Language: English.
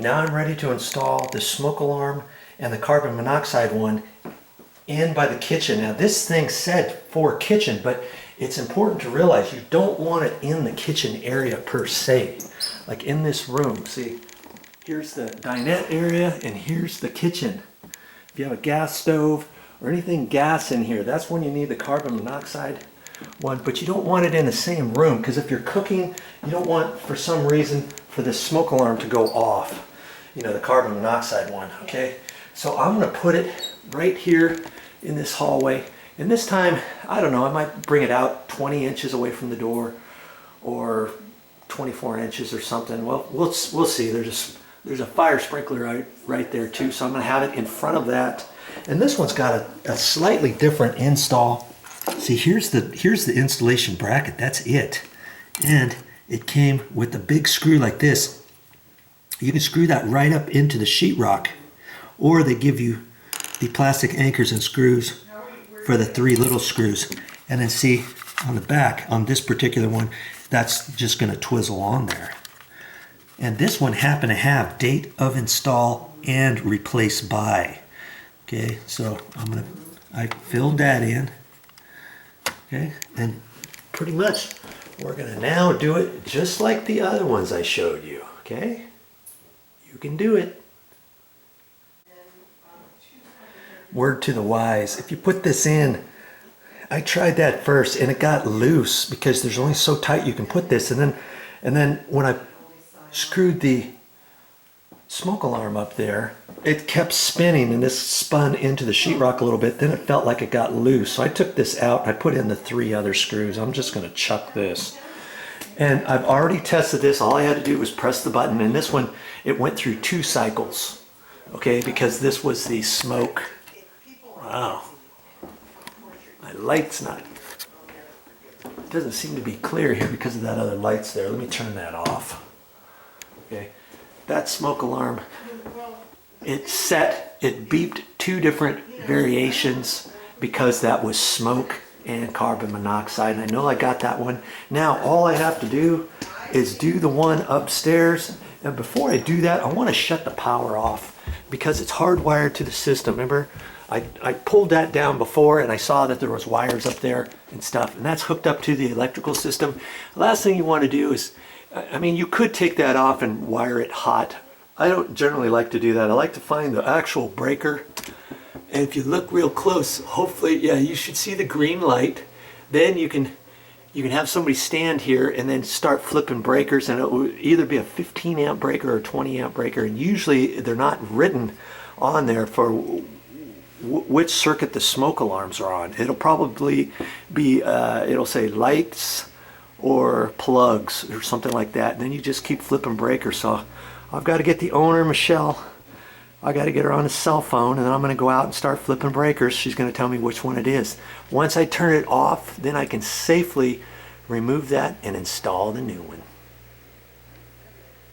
Now I'm ready to install the smoke alarm and the carbon monoxide one in by the kitchen. Now this thing said for kitchen, but it's important to realize you don't want it in the kitchen area per se. Like in this room, see, here's the dinette area and here's the kitchen. If you have a gas stove or anything gas in here, that's when you need the carbon monoxide one, but you don't want it in the same room, because if you're cooking, you don't want, for some reason, for the smoke alarm to go off, you know, the carbon monoxide one, okay? So I'm going to put it right here in this hallway, and this time, I don't know, I might bring it out 20 inches away from the door, or 24 inches or something. Well, we'll see. There's a fire sprinkler right there too, so I'm going to have it in front of that. And this one's got a slightly different install. See, here's the installation bracket. That's it. And it came with a big screw like this. You can screw that right up into the sheetrock, or they give you the plastic anchors and screws for the 3 little screws. And then see on the back, on this particular one, that's just going to twizzle on there. And this one happened to have date of install and replace by. Okay, so I filled that in. Okay, and pretty much we're going to now do it just like the other ones I showed you. Okay, you can do it. Word to the wise, if you put this in, I tried that first and it got loose because there's only so tight you can put this, and then when I screwed the smoke alarm up there, it kept spinning and this spun into the sheetrock a little bit. Then it felt like it got loose, so I took this out and I put in the 3 other screws. I'm just going to chuck this, and I've already tested this. All I had to do was press the button, and this one, it went through 2 cycles, okay, because this was the smoke. Wow, my light's not, it doesn't seem to be clear here because of that other lights there. Let me turn that off. Okay, that smoke alarm, it beeped 2 different variations because that was smoke and carbon monoxide, and I know I got that one. Now all I have to do is do the one upstairs, and before I do that, I want to shut the power off because it's hardwired to the system. Remember, I pulled that down before and I saw that there was wires up there and stuff, and that's hooked up to the electrical system. The last thing you want to do is, I mean, you could take that off and wire it hot. I don't generally like to do that. I like to find the actual breaker. And if you look real close, hopefully, yeah, you should see the green light. Then you can have somebody stand here and then start flipping breakers, and it will either be a 15 amp breaker or a 20 amp breaker. And usually they're not written on there for which circuit the smoke alarms are on. It'll probably be, it'll say lights or plugs or something like that, and then you just keep flipping breakers. So I've got to get the owner, Michelle, I got to get her on a cell phone, and then I'm going to go out and start flipping breakers. She's going to tell me which one it is. Once I turn it off, then I can safely remove that and install the new one.